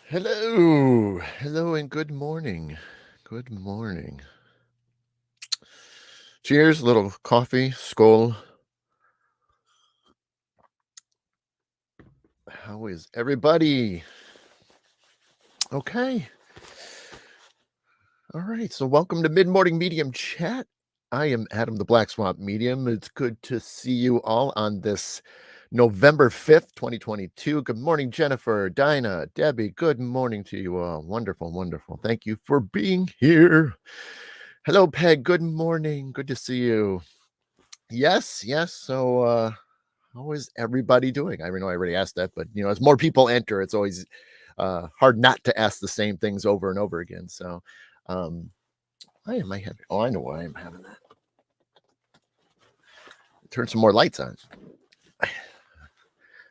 Hello, and good morning. Good morning. Cheers, little coffee, skull. How is everybody? Okay, all right. So, welcome to Mid Morning Medium Chat. I am Adam the Black Swamp Medium. It's good to see you all on this November 5th, 2022. Good morning, Jennifer, Dinah, Debbie. Good morning to you all. Wonderful, wonderful. Thank you for being here. Hello, Peg. Good morning. Good to see you. Yes, yes. So, how is everybody doing? I know I already asked that, but as more people enter, it's always hard not to ask the same things over and over again. So, um, why am I having? Oh, I know why I'm having that. Turn some more lights on.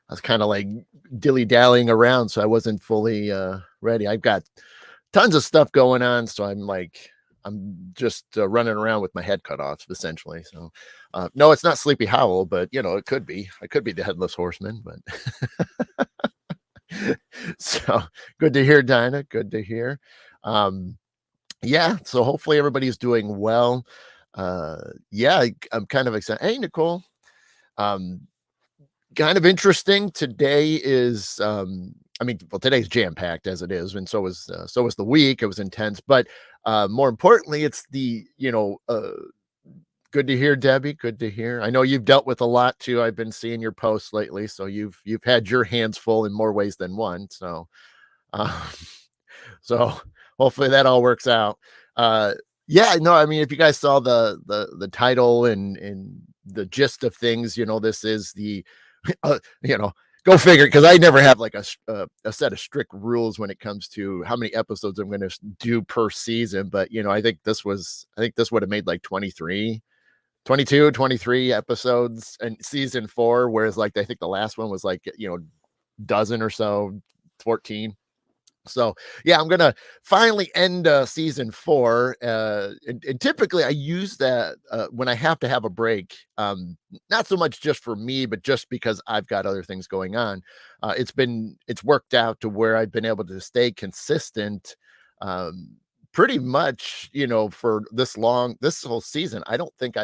I was kind of like dilly dallying around, so I wasn't fully ready. I've got tons of stuff going on, so I'm just running around with my head cut off, essentially. So, no, it's not Sleepy Howl, but it could be. I could be the headless horseman, but so good to hear, Dinah. Good to hear. Um, yeah, so hopefully everybody's doing well. Yeah, I'm kind of excited. Hey, Nicole. Um, Kind of interesting. Today is I mean, well, today's jam-packed as it is, and so was the week. It was intense, but more importantly, it's the good to hear, Debbie. Good to hear. I know you've dealt with a lot too. I've been seeing your posts lately, so you've had your hands full in more ways than one. So, um, so hopefully that all works out. Uh, yeah, no, I mean, if you guys saw the title and the gist of things, this is the uh, you know, go figure. Because I never have like a set of strict rules when it comes to how many episodes I'm going to do per season. But I think this would have made like 22, 23 episodes in season 4, whereas like I think the last one was like dozen or so, 14. So yeah, I'm gonna finally end season 4. And typically I use that when I have to have a break. Not so much just for me, but just because I've got other things going on. It's worked out to where I've been able to stay consistent. Pretty much, for this whole season. Um, I don't think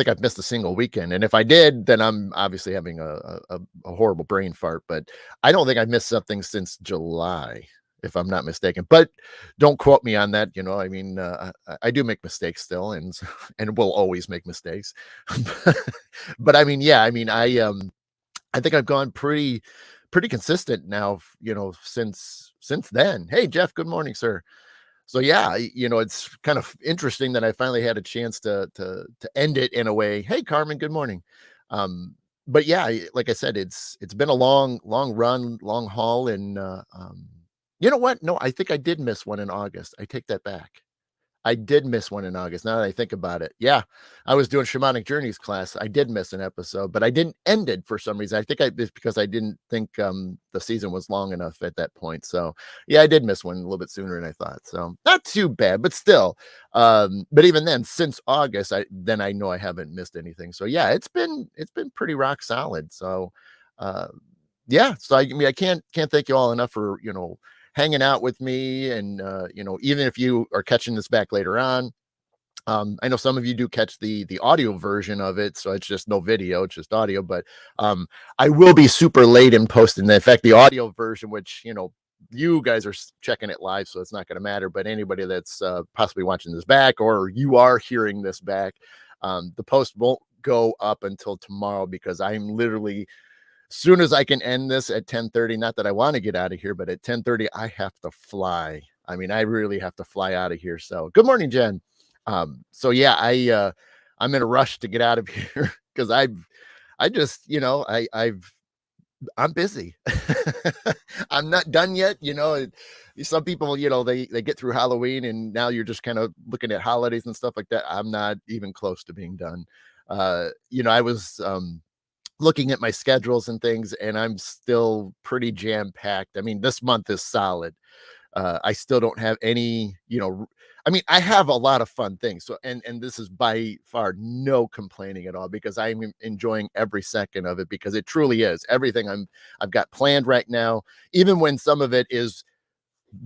I've missed a single weekend, and if I did, then I'm obviously having a horrible brain fart, but I don't think I've missed something since July, if I'm not mistaken, but don't quote me on that. I mean, I do make mistakes still, and and will always make mistakes. But I mean, yeah, I mean, I think I've gone pretty consistent now, since then. Hey, Jeff, good morning, sir. So yeah, it's kind of interesting that I finally had a chance to end it in a way. Hey, Carmen, good morning. Um, but yeah, like I said, it's been a long run, long haul, and you know what? No, I think I did miss one in August. I take that back. I did miss one in August, now that I think about it. Yeah, I was doing Shamanic Journeys class. I did miss an episode, but I didn't end it for some reason. I think it's because I didn't think, the season was long enough at that point. So, yeah, I did miss one a little bit sooner than I thought. So, not too bad, but still. But even then, since August, I know I haven't missed anything. So, yeah, it's been pretty rock solid. So, uh, yeah, so I mean, I can't thank you all enough for, hanging out with me. And even if you are catching this back later on, I know some of you do catch the audio version of it, so it's just no video, it's just audio. But I will be super late in posting that. In fact, the audio version, which you guys are checking it live, so it's not going to matter. But anybody that's possibly watching this back, or you are hearing this back, the post won't go up until tomorrow, because I'm literally, soon as I can end this at 10:30, not that I want to get out of here, but at 10:30 I have to fly. I mean, I really have to fly out of here. So, good morning, Jen. So yeah, I'm in a rush to get out of here, because I just, I'm busy. I'm not done yet. Some people, they get through Halloween, and now you're just kind of looking at holidays and stuff like that. I'm not even close to being done. I was looking at my schedules and things, and I'm still pretty jam packed. I mean, this month is solid. I still don't have any, I mean, I have a lot of fun things. So, and this is by far no complaining at all because I'm enjoying every second of it because it truly is everything I've got planned right now, even when some of it is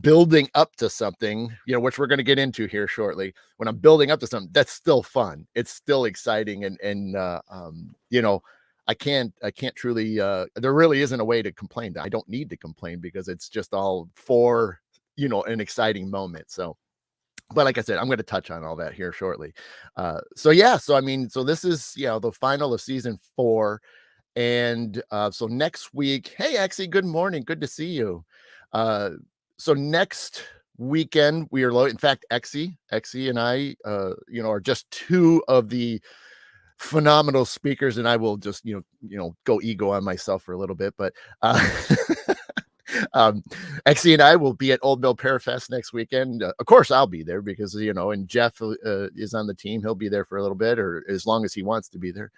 building up to something, which we're going to get into here shortly. When I'm building up to something, that's still fun. It's still exciting, I can't truly. There really isn't a way to complain. I don't need to complain because it's just all for an exciting moment. So, but like I said, I'm going to touch on all that here shortly. So yeah, so I mean, so this is the final of season 4, and so next week, hey, Exie, good morning. Good to see you. Uh, so next weekend, we are low. In fact, Exie and I, are just 2 of the phenomenal speakers, and I will just, go ego on myself for a little bit, but um, Exie and I will be at Old Mill Parafest next weekend. Of course, I'll be there because, and Jeff is on the team. He'll be there for a little bit, or as long as he wants to be there.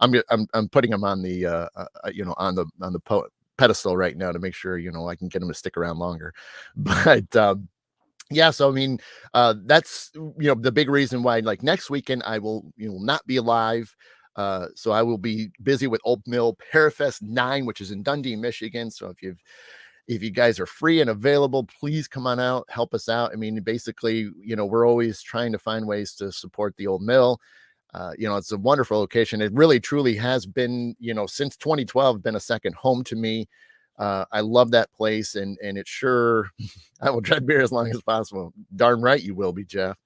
I'm putting him on the pedestal right now to make sure I can get him to stick around longer. But yeah, so I mean, that's the big reason why, like, next weekend I will not be live. So I will be busy with Old Mill Parafest 9, which is in Dundee, Michigan. So if you guys are free and available, please come on out, help us out. I mean, basically, we're always trying to find ways to support the Old Mill. It's a wonderful location. It really, truly has been, since 2012, been a second home to me. I love that place, and it sure, I will try beer as long as possible. Darn right you will be, Jeff.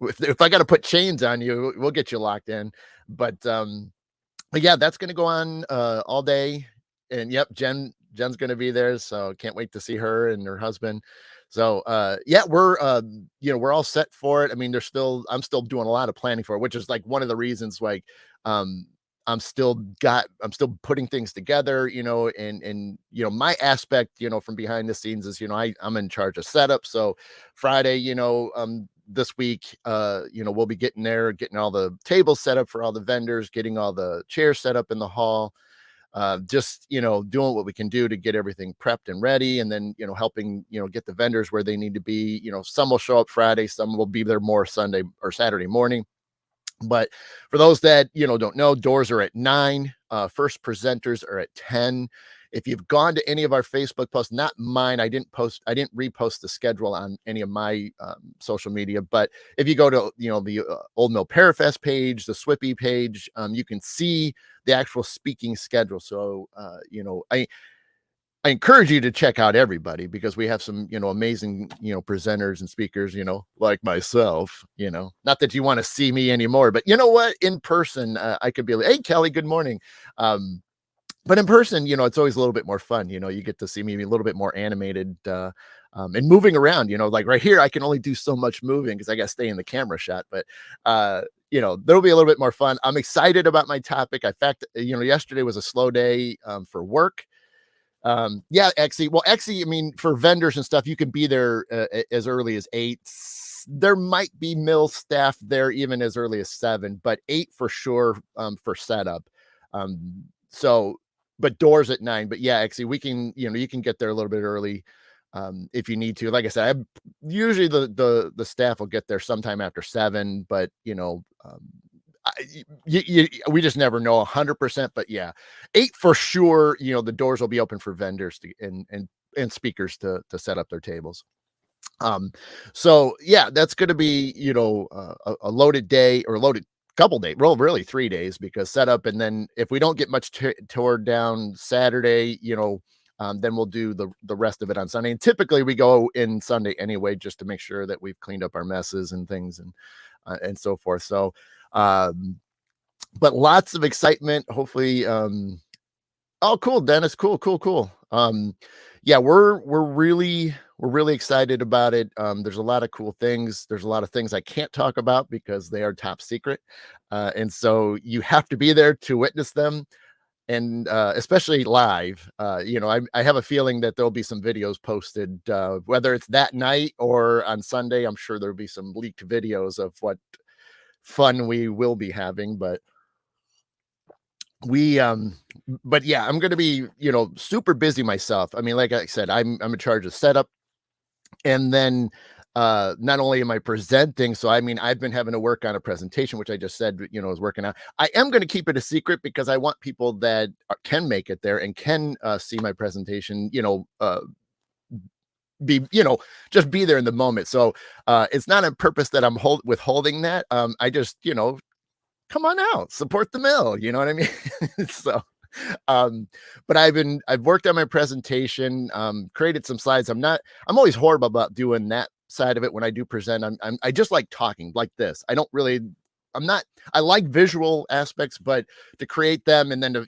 If I got to put chains on you, we'll get you locked in. But yeah, that's going to go on all day. And yep, Jen's going to be there, so can't wait to see her and her husband. So yeah, we're all set for it. I mean, I'm still doing a lot of planning for it, which is like one of the reasons like um I'm still putting things together, and my aspect, from behind the scenes is, I'm in charge of setup. So Friday, this week, we'll be getting all the tables set up for all the vendors, getting all the chairs set up in the hall, just doing what we can do to get everything prepped and ready, and then helping get the vendors where they need to be. Some will show up Friday, some will be there more Sunday or Saturday morning. But for those that don't know, doors are at 9. First presenters are at 10. If you've gone to any of our Facebook posts, not mine, I didn't repost the schedule on any of my social media. But if you go to the Old Mill Parafest page, the Swippy page, you can see the actual speaking schedule. So I encourage you to check out everybody because we have some, amazing, presenters and speakers, like myself, not that you want to see me anymore, but you know what, in person, I could be like, hey, Kelly, good morning. But in person, it's always a little bit more fun. You get to see me a little bit more animated, and moving around, like right here, I can only do so much moving because I got to stay in the camera shot, but, there'll be a little bit more fun. I'm excited about my topic. In fact, yesterday was a slow day, for work. Yeah, Exie. Well, Exie, I mean, for vendors and stuff, you can be there as early as 8. There might be mill staff there even as early as 7, but 8 for sure, for setup. So, but doors at 9. But yeah, Exie, we can, you can get there a little bit early, if you need to. Like I said, usually the staff will get there sometime after 7, but we just never know 100%, but yeah, 8 for sure. The doors will be open for vendors and speakers to set up their tables. So yeah, that's going to be a loaded day, or a loaded couple days, well, really 3 days, because setup, and then if we don't get much toward down Saturday, then we'll do the rest of it on Sunday. And typically we go in Sunday anyway, just to make sure that we've cleaned up our messes and things, and so forth. So but lots of excitement, hopefully. Oh, cool, Dennis. Cool. Yeah, we're really excited about it. There's a lot of cool things. There's a lot of things I can't talk about because they are top secret. And so you have to be there to witness them. And especially live, I have a feeling that there'll be some videos posted, whether it's that night or on Sunday. I'm sure there'll be some leaked videos of what fun we will be having, but we but yeah, I'm going to be super busy myself. I mean, like I said, I'm in charge of setup, And then not only am I presenting, so I mean, I've been having to work on a presentation, which I just said, is working out. I am going to keep it a secret because I want people that can make it there and can see my presentation, be, just be there in the moment. So it's not on purpose that I'm withholding that. I just, come on out, support the mill. You know what I mean? So um but I've worked on my presentation, created some slides. I'm always horrible about doing that side of it. When I do present, I just like talking like this. I don't really, I'm not, I like visual aspects, but to create them and then to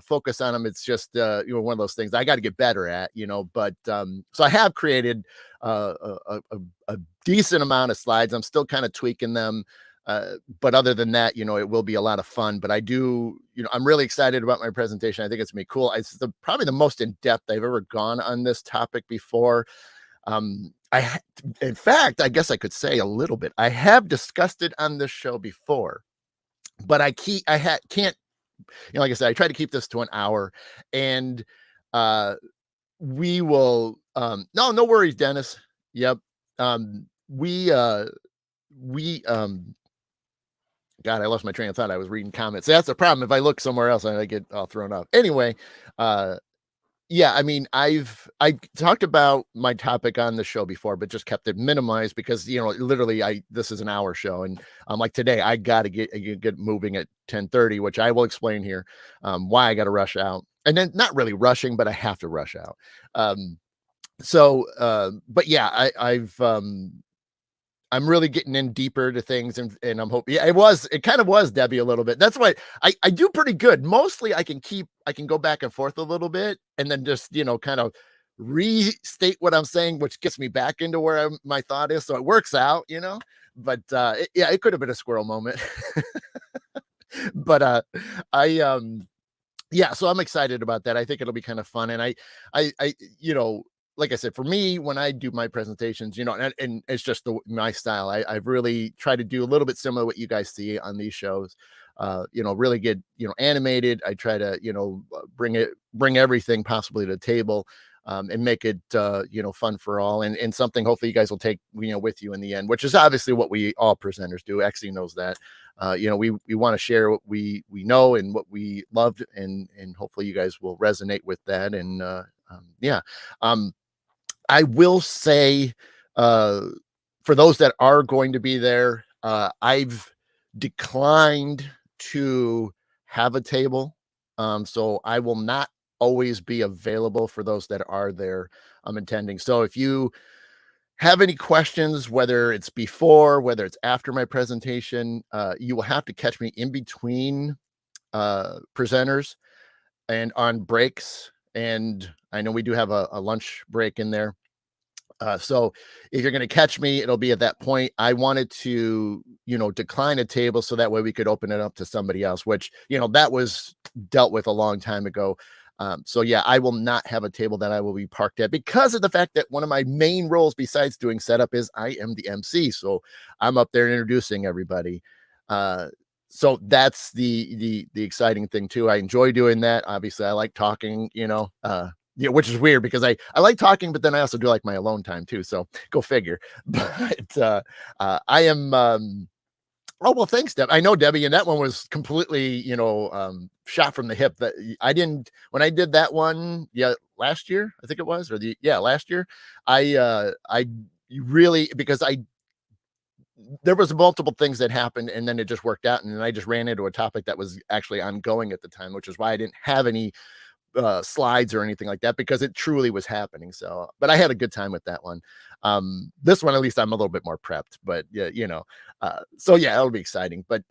focus on them, it's just one of those things I got to get better at. But so I have created a decent amount of slides. I'm still kind of tweaking them, but other than that, it will be a lot of fun. But I do, I'm really excited about my presentation. I think it's gonna be cool. It's probably the most in depth I've ever gone on this topic before. In fact, I guess I could say a little bit. I have discussed it on this show before, but can't, like I said, I try to keep this to an hour, and we will. No worries, Dennis. Yep. We God, I lost my train of thought. I was reading comments. That's the problem. If I look somewhere else, I get all thrown off. Anyway, uh, yeah, I mean, I talked about my topic on the show before, but just kept it minimized because literally, this is an hour show, and like today, I got to get moving at 10:30, which I will explain here, why I got to rush out, and then not really rushing, but I have to rush out. But yeah, I'm really getting in deeper to things, and I'm hoping, yeah, it kind of was Debbie a little bit. That's why I do pretty good. Mostly I can go back and forth a little bit and then just, kind of restate what I'm saying, which gets me back into where my thought is. So it works out, but it could have been a squirrel moment. But yeah, so I'm excited about that. I think it'll be kind of fun. And I like I said, for me, when I do my presentations, and it's just my style. I've really tried to do a little bit similar to what you guys see on these shows. Really get, animated. I try to, bring everything possibly to the table, and make it, fun for all, and something hopefully you guys will take, with you in the end, which is obviously what we all presenters do. Exie knows that. We want to share what we know and what we loved, and hopefully you guys will resonate with that. And yeah, I will say, for those that are going to be there, I've declined to have a table, so I will not always be available for those that are there, attending. So if you have any questions, whether it's before, whether it's after my presentation, you will have to catch me in between presenters and on breaks. And I know we do have a lunch break in there. So if you're going to catch me, it'll be at that point. I wanted to, decline a table so that way we could open it up to somebody else, which, that was dealt with a long time ago. So yeah, I will not have a table that I will be parked at because of the fact that one of my main roles besides doing setup is I am the MC. So I'm up there introducing everybody. So that's the exciting thing too. I enjoy doing that. Obviously I like talking, which is weird because I like talking, but then I also do like my alone time too. So go figure. But I am, oh, well, thanks, Deb. I know, Debbie, and that one was completely, shot from the hip. That I didn't, when I did that one, last year, I think it was, last year, I really, because there was multiple things that happened and then it just worked out. And then I just ran into a topic that was actually ongoing at the time, which is why I didn't have any slides or anything like that, because it truly was happening. So, but I had a good time with that one. This one, at least I'm a little bit more prepped, but yeah, so yeah, that'll be exciting. But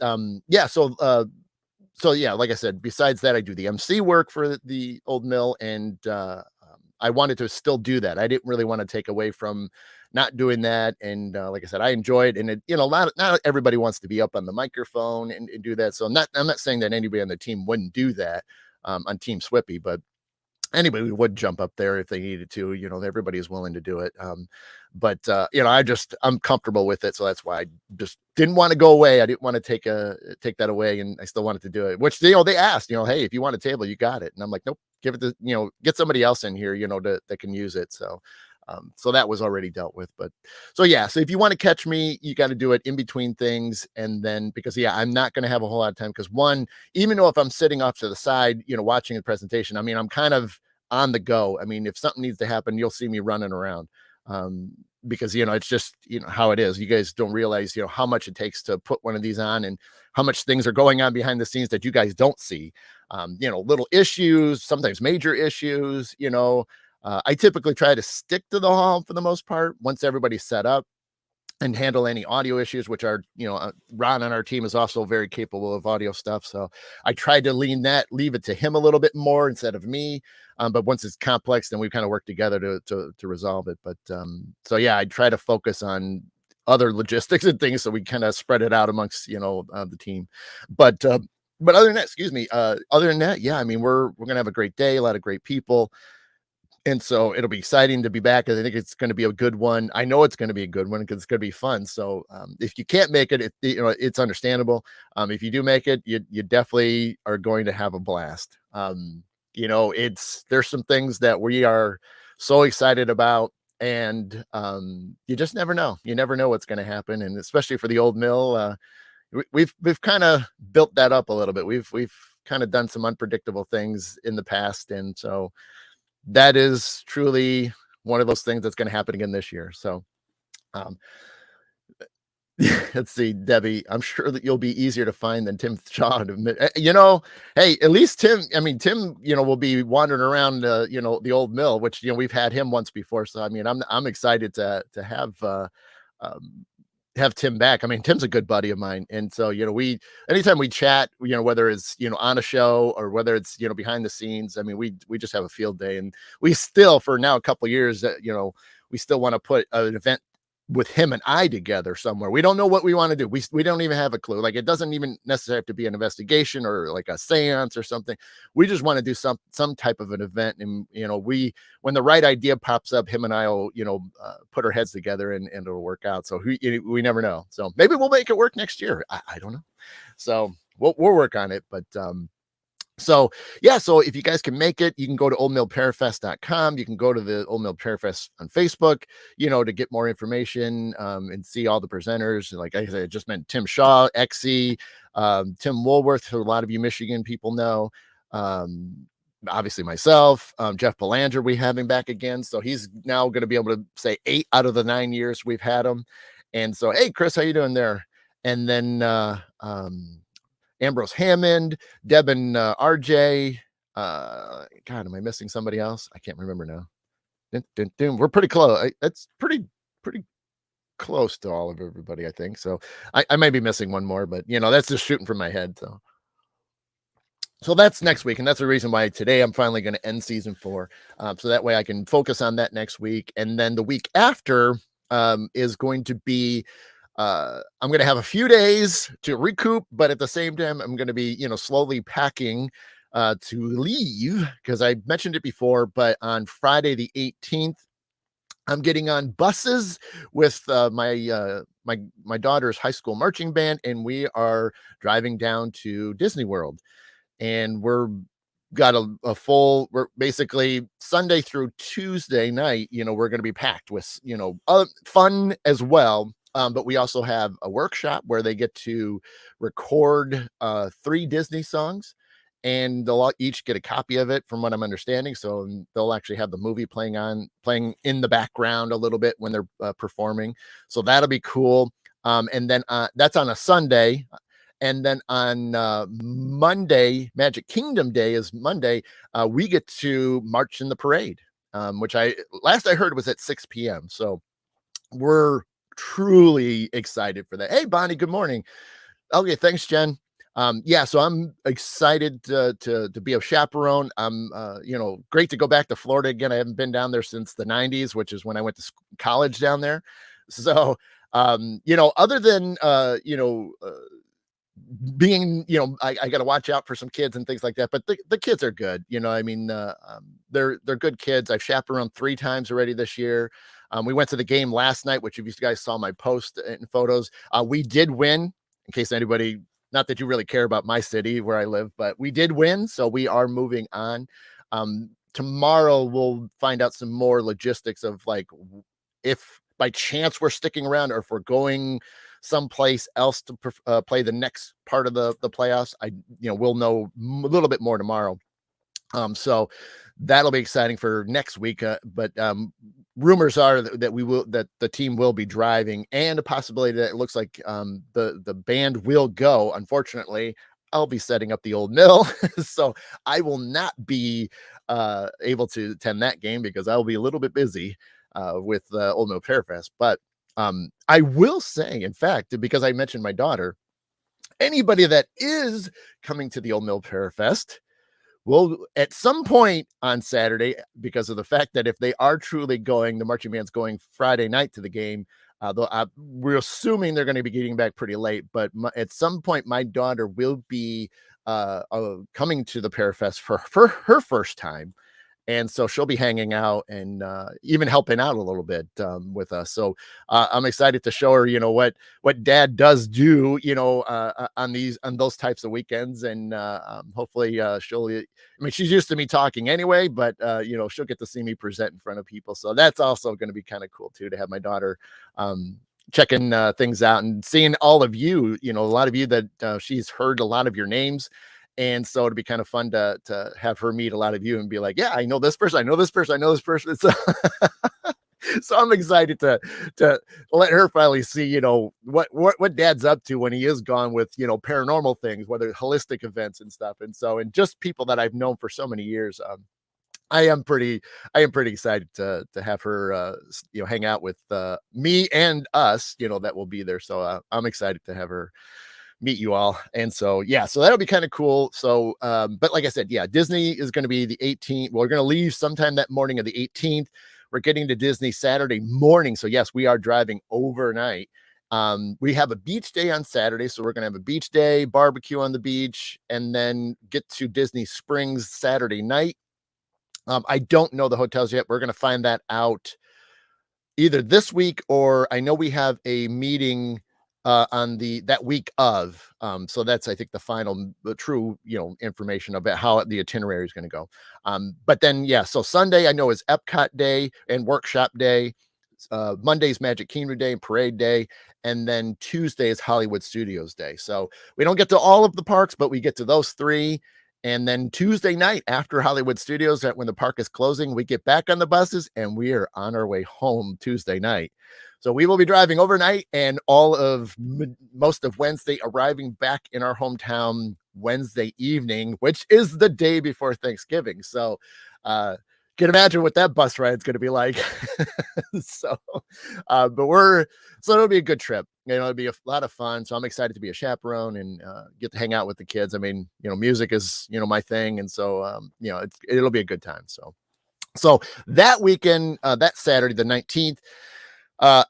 yeah, so yeah, like I said, besides that, I do the MC work for the old mill, and I wanted to still do that. I didn't really want to take away from not doing that. And like I said, I enjoyed, and it, not everybody wants to be up on the microphone and do that. So I'm not saying that anybody on the team wouldn't do that, on Team Swippy, but anybody would jump up there if they needed to. Everybody is willing to do it. But I'm comfortable with it, so that's why I just didn't want to go away. I didn't want to take that away, and I still wanted to do it. Which they asked, hey, if you want a table, you got it, and I'm like, nope, give it to get somebody else in here, that can use it. So So that was already dealt with. But so yeah, so if you want to catch me, you got to do it in between things. And then because yeah, I'm not going to have a whole lot of time because one, even though if I'm sitting off to the side, watching a presentation, I mean, I'm kind of on the go. I mean, if something needs to happen, you'll see me running around. Um, because it's just how it is. You guys don't realize how much it takes to put one of these on and how much things are going on behind the scenes that you guys don't see. Little issues, sometimes major issues. I typically try to stick to the hall for the most part once everybody's set up and handle any audio issues, which are, Ron on our team is also very capable of audio stuff. So I tried to leave it to him a little bit more instead of me. But once it's complex, then we kind of work together to resolve it. But so yeah, I try to focus on other logistics and things so we kind of spread it out amongst, the team. But other than that, excuse me, other than that, yeah, I mean, we're going to have a great day, a lot of great people. And so it'll be exciting to be back. I think it's going to be a good one. I know it's going to be a good one because it's going to be fun. So if you can't make it, it's understandable. If you do make it, you definitely are going to have a blast. There's some things that we are so excited about, and you just never know. You never know what's going to happen, and especially for the old mill, we've kind of built that up a little bit. We've kind of done some unpredictable things in the past, and so that is truly one of those things that's going to happen again this year. So, um, let's see, Debbie, I'm sure that you'll be easier to find than Tim Shaw. Hey, at least Tim, will be wandering around, the old mill, which, we've had him once before. So, I mean, I'm excited to um, have Tim back. I mean, Tim's a good buddy of mine. And so, anytime we chat, whether it's, on a show or whether it's, behind the scenes, I mean, we just have a field day, and we still, for now, a couple of years, we still want to put an event with him and I together somewhere. We don't know what we want to do. We don't even have a clue. Like, it doesn't even necessarily have to be an investigation or like a seance or something. We just want to do some type of an event. And, when the right idea pops up, him and I will, put our heads together and it'll work out. So we never know. So maybe we'll make it work next year. I don't know. So we'll work on it. But, so yeah, so if you guys can make it, you can go to oldmillparafest.com. You can go to the Old Mill Parafest on Facebook, to get more information, and see all the presenters. Like I said, I just meant Tim Shaw, Exie, Tim Woolworth, who a lot of you Michigan people know. Obviously myself, Jeff Belanger, we have him back again. So he's now going to be able to say 8 out of the 9 years we've had him. And so, hey, Chris, how you doing there? And then, Ambrose Hammond, Deb and RJ. God, am I missing somebody else? I can't remember now. We're pretty close. That's pretty close to all of everybody, I think. So I might be missing one more, but that's just shooting from my head. So that's next week, and that's the reason why today I'm finally going to end season 4, so that way I can focus on that next week, and then the week after is going to be. I'm going to have a few days to recoup, but at the same time, I'm going to be, slowly packing to leave, because I mentioned it before, but on Friday, the 18th, I'm getting on buses with my daughter's high school marching band, and we are driving down to Disney World, and we're basically Sunday through Tuesday night, we're going to be packed with, fun as well. But we also have a workshop where they get to record 3 Disney songs, and they'll each get a copy of it from what I'm understanding. So they'll actually have the movie playing in the background a little bit when they're performing. So that'll be cool. And then that's on a Sunday. And then on Monday, Magic Kingdom Day is Monday. We get to march in the parade, which last I heard was at 6 p.m. So we're truly excited for that. Hey, Bonnie, good morning. Okay, thanks, Jen. Yeah, so I'm excited to be a chaperone. I'm great to go back to Florida again. I haven't been down there since the 90s, which is when I went to college down there. So other than being, I got to watch out for some kids and things like that, but the kids are good. They're good kids. I've chaperoned 3 times already this year. We went to the game last night, which if you guys saw my post and photos, we did win. In case anybody, not that you really care about my city where I live, but we did win. So we are moving on. tomorrow we'll find out some more logistics of like if by chance we're sticking around or if we're going someplace else to play the next part of the playoffs. We'll know a little bit more tomorrow. So that'll be exciting for next week. But rumors are that the team will be driving, and a possibility that it looks like the band will go. Unfortunately, I'll be setting up the old mill, so I will not be able to attend that game because I will be a little bit busy with Old Mill Pear Fest. But I will say, in fact, because I mentioned my daughter, anybody that is coming to the Old Mill Pear Fest will at some point on Saturday, because of the fact that if they are truly going, the marching band's going Friday night to the game. We're assuming they're going to be getting back pretty late, but at some point, my daughter will be coming to the Pear Fest for her first time. And so she'll be hanging out and even helping out a little bit with us. So I'm excited to show her, what dad does do, on those types of weekends. And hopefully she's used to me talking anyway, but she'll get to see me present in front of people. So that's also going to be kind of cool too, to have my daughter checking things out and seeing all of you, a lot of you that she's heard a lot of your names. And so it'd be kind of fun to have her meet a lot of you and be like, yeah, I know this person. I know this person. I know this person. So, so I'm excited to let her finally see, what dad's up to when he is gone with, paranormal things, whether holistic events and stuff. And just people that I've known for so many years. I am pretty excited to have her, hang out with me and us, that will be there. So I'm excited to have her meet you all. And so that'll be kind of cool. So but like I said, Disney is going to be the 18th. We're going to leave sometime that morning of the 18th. We're getting to Disney Saturday morning. So yes, we are driving overnight. We have a beach day on Saturday, so we're going to have a beach day, barbecue on the beach, and then get to Disney Springs Saturday night. I don't know the hotels yet. We're going to find that out either this week, or I know we have a meeting on that week of. So that's, I think, the true, information about how the itinerary is going to go. But then, so Sunday I know is Epcot day and workshop day. Monday's Magic Kingdom Day and Parade Day. And then Tuesday is Hollywood Studios Day. So we don't get to all of the parks, but we get to those three. And then Tuesday night after Hollywood Studios, when the park is closing, we get back on the buses and we are on our way home Tuesday night. So we will be driving overnight and most of Wednesday, arriving back in our hometown Wednesday evening, which is the day before Thanksgiving. So can imagine what that bus ride is going to be like. So it'll be a good trip. It'll be a lot of fun. So I'm excited to be a chaperone and get to hang out with the kids. I mean, music is, my thing. And so, it'll be a good time. So that weekend, that Saturday, the 19th,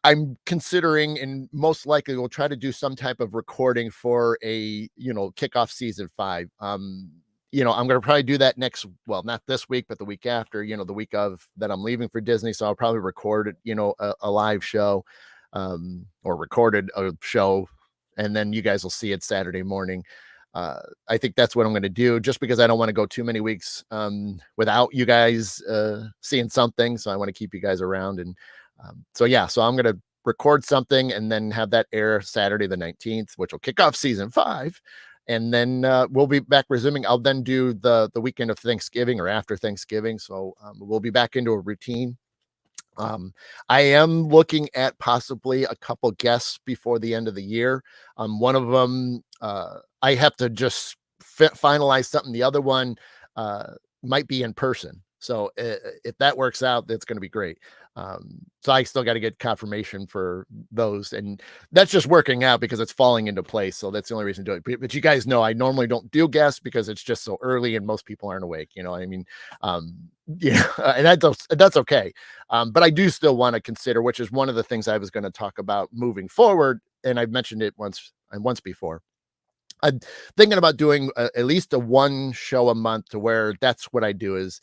I'm considering, and most likely we'll try to do some type of recording for a, kickoff season 5. I'm going to probably do that not this week, but the week after, the week of that I'm leaving for Disney. So I'll probably record, a live show, or recorded a show, and then you guys will see it Saturday morning. I think that's what I'm going to do, just because I don't want to go too many weeks without you guys seeing something. So I want to keep you guys around. And so I'm going to record something and then have that air Saturday the 19th, which will kick off season 5. And then we'll be back resuming. I'll then do the weekend of Thanksgiving or after Thanksgiving. So we'll be back into a routine. I am looking at possibly a couple guests before the end of the year. One of them, I have to just finalize something. The other one might be in person. So if that works out, that's going to be great. So I still got to get confirmation for those, and that's just working out because it's falling into place. So that's the only reason to do it. But you guys know I normally don't do guests because it's just so early and most people aren't awake. I mean, and that's okay. But I do still want to consider, which is one of the things I was going to talk about moving forward, and I've mentioned it once before. I'm thinking about doing at least a one show a month, to where that's what I do is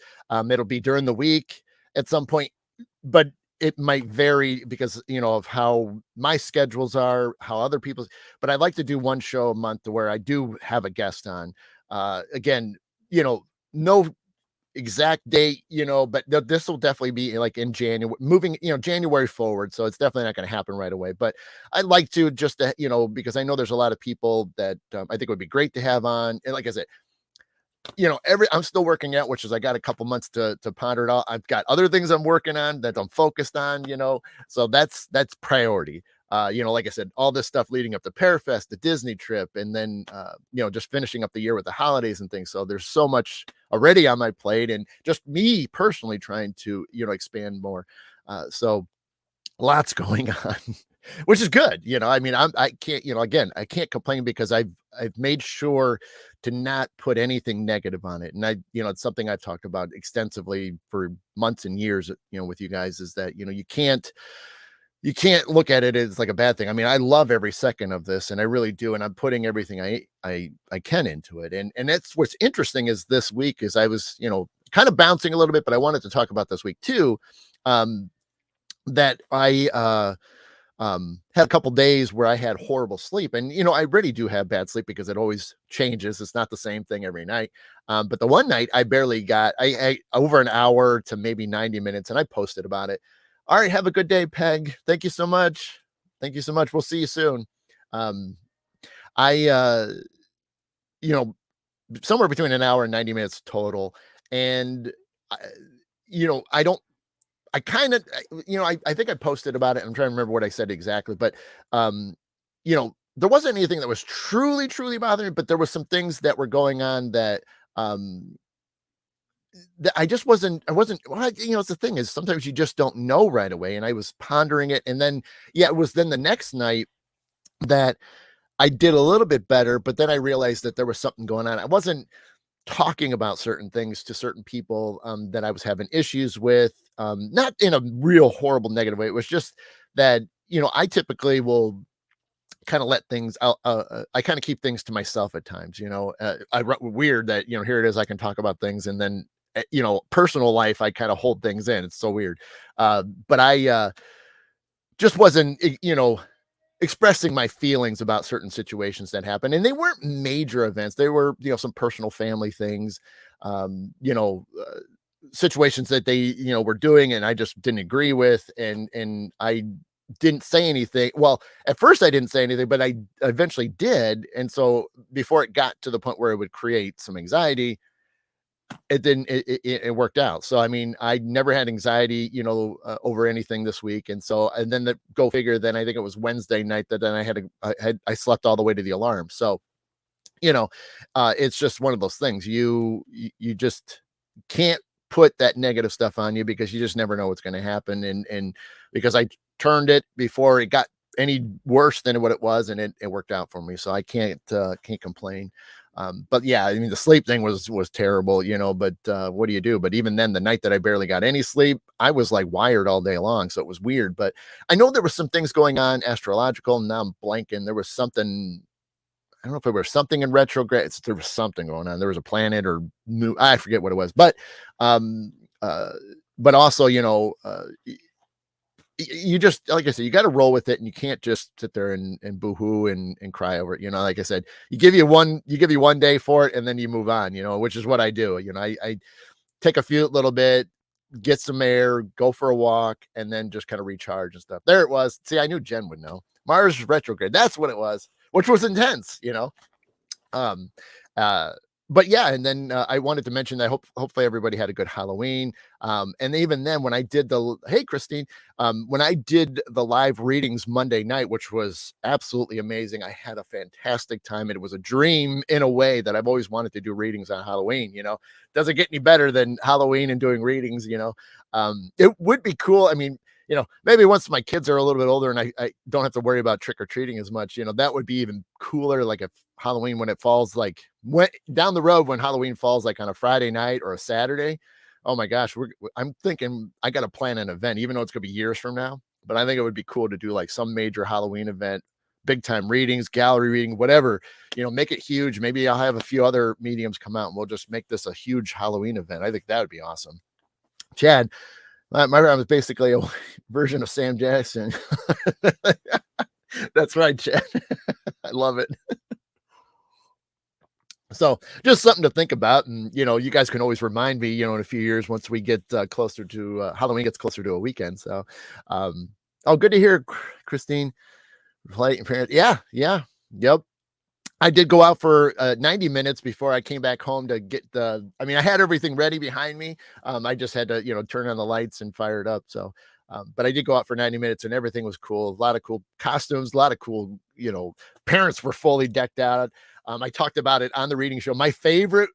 it'll be during the week at some point, but it might vary because, of how my schedules are, how other people's, but I'd like to do one show a month to where I do have a guest on. Again, no exact date, but this will definitely be like in January, moving, January forward. So it's definitely not going to happen right away. But I'd like to just, because I know there's a lot of people that I think would be great to have on. And like I said, I'm still working out, which is I got a couple months to ponder it all. I've got other things I'm working on that I'm focused on, so that's priority. Like I said, all this stuff leading up to Pearfest, the Disney trip, and then just finishing up the year with the holidays and things. So there's so much already on my plate, and just me personally trying to expand more. So lots going on, which is good. I mean, I can't, again, I can't complain because I've made sure to not put anything negative on it. And it's something I've talked about extensively for months and years, with you guys, is that, you can't look at it as like a bad thing. I mean, I love every second of this, and I really do. And I'm putting everything I can into it. And that's what's interesting is this week is I was, kind of bouncing a little bit, but I wanted to talk about this week too. That I had a couple days where I had horrible sleep, and I really do have bad sleep because it always changes. It's not the same thing every night. But the one night I barely got I over an hour to maybe 90 minutes, and I posted about it. All right, have a good day, Peg. Thank you so much. Thank you so much. We'll see you soon. Um, I you know, Somewhere between an hour and 90 minutes total, and I, I don't I kind of, I think I posted about it. I'm trying to remember what I said exactly, but, there wasn't anything that was truly, truly bothering me, but there was some things that were going on um, that well, it's the thing is sometimes you just don't know right away. And I was pondering it. And then, yeah, it was then the next night that I did a little bit better, but then I realized that there was something going on. I wasn't talking about certain things to certain people that I was having issues with, not in a real horrible negative way. It was just that, I typically will kind of let things out. I kind of keep things to myself at times, weird that, here it is. I can talk about things, and then, personal life, I kind of hold things in. It's so weird. But I just wasn't, expressing my feelings about certain situations that happened, and they weren't major events. They were, some personal family things, um, you know, uh, situations that they, were doing, and I just didn't agree with, and I didn't say anything. Well, at first I didn't say anything, but I eventually did, and so before it got to the point where it would create some anxiety, it didn't it worked out. So I mean, I never had anxiety, over anything this week. And then the go figure, then I think it was Wednesday night that then I slept all the way to the alarm. So, you know, it's just one of those things. You just can't put that negative stuff on you because you just never know what's going to happen. And because I turned it before it got any worse than what it was, and it worked out for me. So I can't complain. But yeah, I mean, the sleep thing was terrible, but what do you do? But even then, the night that I barely got any sleep, I was like wired all day long. So it was weird. But I know there was some things going on astrological, and now I'm blanking. There was something, I don't know if it was something in retrograde. There was something going on. There was a planet or moon, I forget what it was. Um, uh, but also, you just, like I said, you got to roll with it, and you can't just sit there and boo-hoo and cry over it. Like I said, you give you one day for it, and then you move on, which is what I do. I take a few little bit, get some air, go for a walk, and then just kind of recharge and stuff. There it was. See, I knew Jen would know. Mars retrograde. That's what it was, which was intense. Um, uh, but yeah, and then I wanted to mention that hopefully everybody had a good Halloween. And even then, when I did hey Christine, when I did the live readings Monday night, which was absolutely amazing, I had a fantastic time. And it was a dream in a way that I've always wanted to do readings on Halloween. Doesn't get any better than Halloween and doing readings. It would be cool. I mean, maybe once my kids are a little bit older and I don't have to worry about trick or treating as much, that would be even cooler. Like if Halloween, when it falls, like down the road, when Halloween falls like on a Friday night or a Saturday, oh my gosh, I'm thinking I got to plan an event, even though it's going to be years from now. But I think it would be cool to do like some major Halloween event, big time readings, gallery reading, whatever, make it huge. Maybe I'll have a few other mediums come out and we'll just make this a huge Halloween event. I think that would be awesome. Chad, my mom is basically a version of Sam Jackson. That's right, Chad. I love it. So just something to think about. And, you guys can always remind me, in a few years once we get closer to Halloween gets closer to a weekend. So, um, oh, good to hear, Christine. Yeah, yeah, yep. I did go out for 90 minutes before I came back home to get I had everything ready behind me. I just had to, turn on the lights and fire it up. So, but I did go out for 90 minutes and everything was cool. A lot of cool costumes, a lot of cool, parents were fully decked out. I talked about it on the reading show. My favorite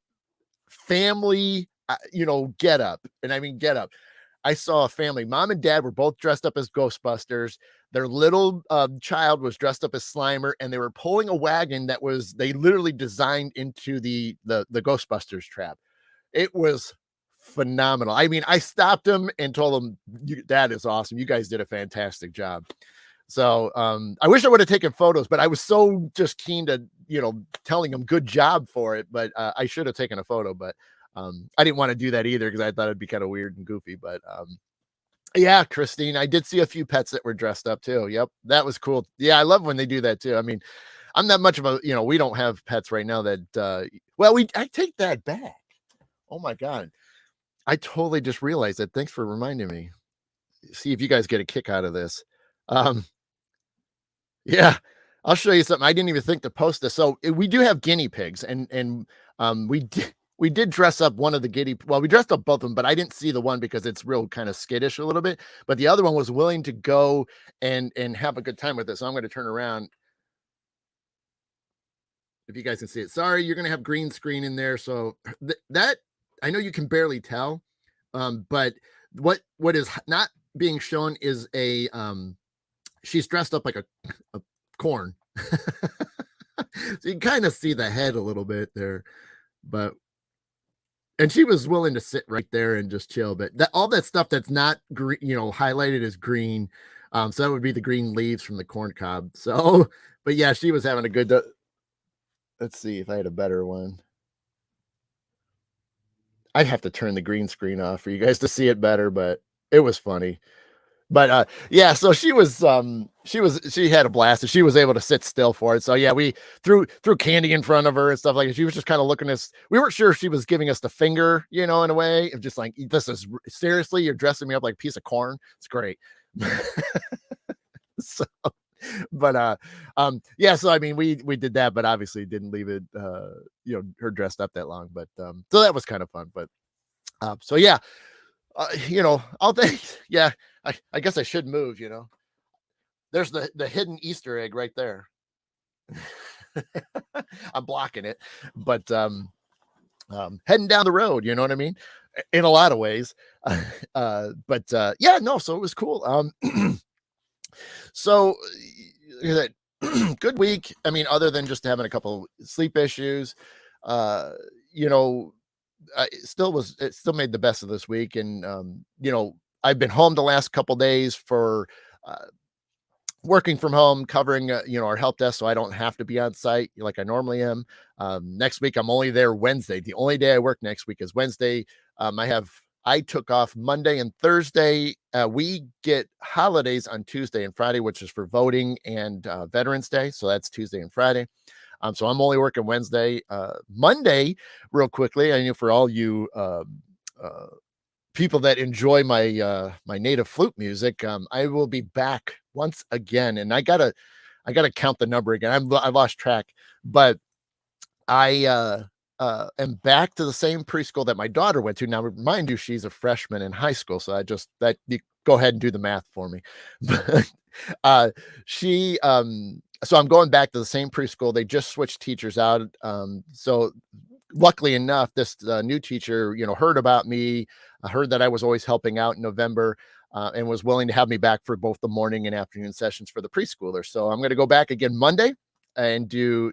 family, get up. And I mean, get up. I saw a family. Mom and dad were both dressed up as Ghostbusters. Their little child was dressed up as Slimer, and they were pulling a wagon they literally designed into the Ghostbusters trap. It was phenomenal. I mean, I stopped them and told them, "That is awesome. You guys did a fantastic job." So I wish I would have taken photos, but I was so just keen to, telling them good job for it. But I should have taken a photo, but I didn't want to do that either because I thought it'd be kind of weird and goofy. But yeah, Christine, I did see a few pets that were dressed up too. Yep, that was cool. Yeah, I love when they do that too. I mean, I'm not much of a, we don't have pets right now that, I take that back. Oh my God. I totally just realized that. Thanks for reminding me. See if you guys get a kick out of this. Um, yeah, I'll show you something. I didn't even think to post this. So we do have guinea pigs, and we did dress up one of the we dressed up both of them, but I didn't see the one because it's real kind of skittish a little bit. But the other one was willing to go and have a good time with it. So I'm going to turn around if you guys can see it. Sorry, you're going to have green screen in there. So that I know you can barely tell, but what is not being shown is she's dressed up like a corn. So you kind of see the head a little bit there, but and she was willing to sit right there and just chill. But all that stuff that's not green, highlighted as green. So that would be the green leaves from the corn cob. So, but yeah, she was having a good. Let's see if I had a better one. I'd have to turn the green screen off for you guys to see it better, but it was funny. But yeah, so she had a blast and she was able to sit still for it. So yeah, we threw candy in front of her and stuff like that. She was just kind of looking at us. We weren't sure if she was giving us the finger, in a way of just like, this is seriously, you're dressing me up like a piece of corn. It's great. So, but yeah, so I mean we did that, but obviously didn't leave it her dressed up that long. But so that was kind of fun. But so yeah, I'll think, yeah, I guess I should move, There's the hidden Easter egg right there. I'm blocking it, but heading down the road, you know what I mean? In a lot of ways. But yeah, no, so it was cool. So good week. I mean, other than just having a couple sleep issues, you know, it still made the best of this week. And, I've been home the last couple days for, working from home, covering, our help desk. So I don't have to be on site like I normally am. Next week, I'm only there Wednesday. The only day I work next week is Wednesday. I took off Monday and Thursday. We get holidays on Tuesday and Friday, which is for voting and Veterans Day. So that's Tuesday and Friday. So I'm only working Wednesday. Monday, real quickly, I know for all you people that enjoy my native flute music, I will be back once again, and I gotta count the number again. I lost track, but I am back to the same preschool that my daughter went to. Now, mind you, she's a freshman in high school, so you go ahead and do the math for me. But she so I'm going back to the same preschool. They just switched teachers out. So luckily enough, this new teacher, heard about me, heard that I was always helping out in November, and was willing to have me back for both the morning and afternoon sessions for the preschoolers. So I'm going to go back again Monday and do,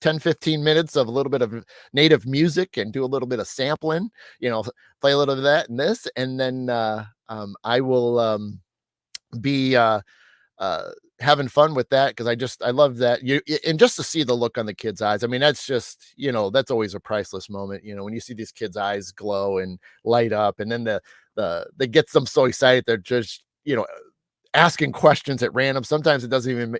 10, 15 minutes of a little bit of native music and do a little bit of sampling, play a little bit of that and this. And then I will be having fun with that because I love that and just to see the look on the kids' eyes. I mean, that's just, that's always a priceless moment, when you see these kids' eyes glow and light up, and then the gets them so excited they're just, asking questions at random. Sometimes it doesn't even,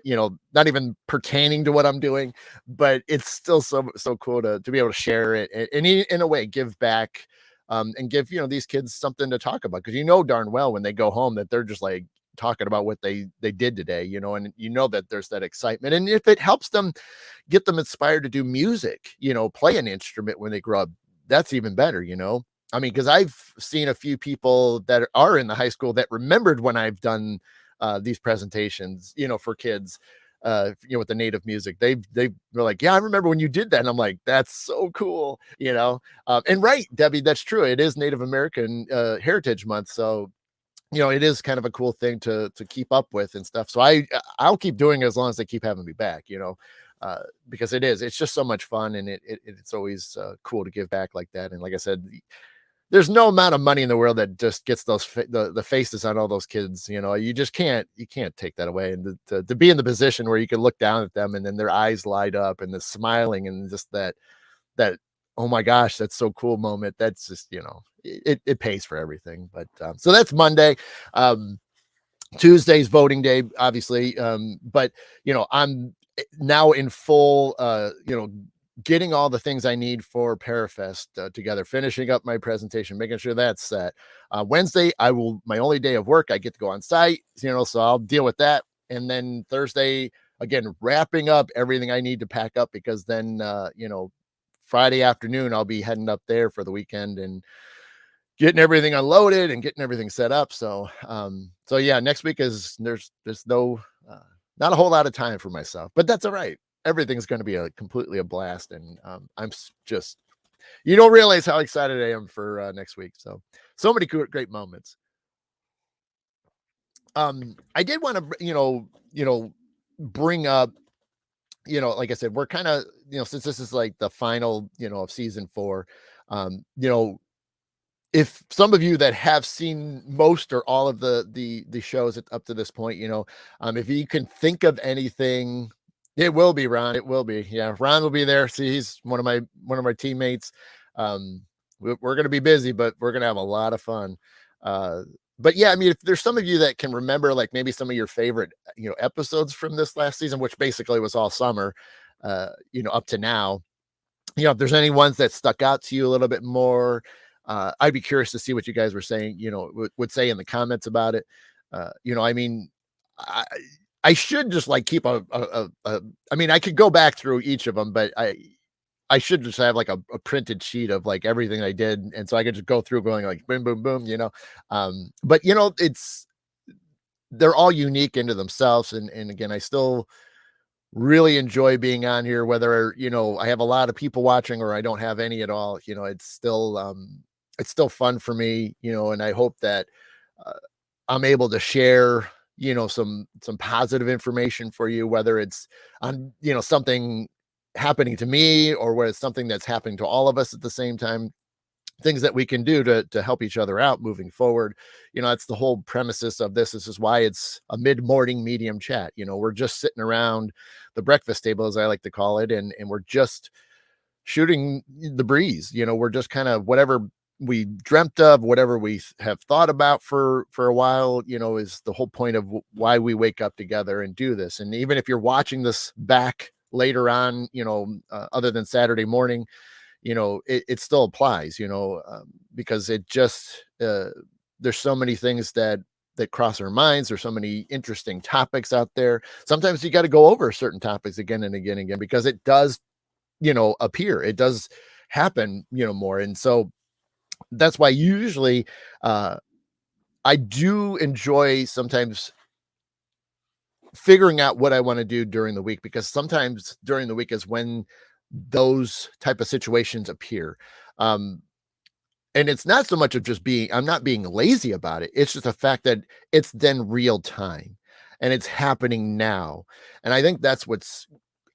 not even pertaining to what I'm doing, but it's still so cool to be able to share it and in a way give back, and give these kids something to talk about, because darn well when they go home that they're just like talking about what they did today, and that there's that excitement, and if it helps them get them inspired to do music, play an instrument when they grow up, that's even better. I mean, because I've seen a few people that are in the high school that remembered when I've done these presentations, for kids, with the native music. They were like, yeah, I remember when you did that. And I'm like, that's so cool. And right, Debbie, that's true. It is Native American Heritage Month. So, it is kind of a cool thing to keep up with and stuff. So I'll keep doing it as long as they keep having me back. Because it's just so much fun, and it's always cool to give back like that. And like I said, there's no amount of money in the world that just gets the faces on all those kids. You can't take that away. And to be in the position where you can look down at them and then their eyes light up and the smiling and just that oh my gosh, that's so cool moment. That's just, it pays for everything. But so that's Monday. Tuesday's voting day, obviously. But I'm now in full, getting all the things I need for Parafest together, finishing up my presentation, making sure that's set. Wednesday, my only day of work, I get to go on site, so I'll deal with that. And then Thursday, again, wrapping up everything I need to pack up, because then, Friday afternoon, I'll be heading up there for the weekend and getting everything unloaded and getting everything set up. So, yeah, next week there's no, not a whole lot of time for myself, but that's all right. Everything's going to be completely a blast. And I'm just, you don't realize how excited I am for next week. So many great moments. I did want to, bring up, like I said, we're kind of, since this is like the final, of season 4, if some of you that have seen most or all of the shows up to this point, if you can think of anything, it will be Ron. It will be, yeah. Ron will be there. See, he's one of my teammates. We're going to be busy, but we're going to have a lot of fun. But yeah, I mean, if there's some of you that can remember, like maybe some of your favorite, episodes from this last season, which basically was all summer, up to now, if there's any ones that stuck out to you a little bit more, I'd be curious to see what you guys were saying, would say in the comments about it. I mean, I should just like keep I mean, I could go back through each of them, but I should just have like a printed sheet of like everything I did. And so I could just go through going like boom, boom, boom, but they're all unique into themselves. And again, I still really enjoy being on here, whether, I have a lot of people watching or I don't have any at all. It's still fun for me, and I hope that uh, I'm able to share, some positive information for you, whether it's on, something happening to me or where it's something that's happening to all of us at the same time, things that we can do to help each other out moving forward. That's the whole premises of this. This is why it's a mid-morning medium chat. We're just sitting around the breakfast table, as I like to call it, and we're just shooting the breeze. We're just kind of whatever we dreamt of, whatever we have thought about for a while, is the whole point of why we wake up together and do this. And even if you're watching this back later on, other than Saturday morning, it still applies, because it just, there's so many things that cross our minds. There's so many interesting topics out there. Sometimes you got to go over certain topics again and again and again, because it does, appear, it does happen, more. And so that's why usually, I do enjoy sometimes figuring out what I want to do during the week, because sometimes during the week is when those type of situations appear. Um, and it's not so much of just I'm not being lazy about it. It's just the fact that it's then real time and it's happening now. And I think that's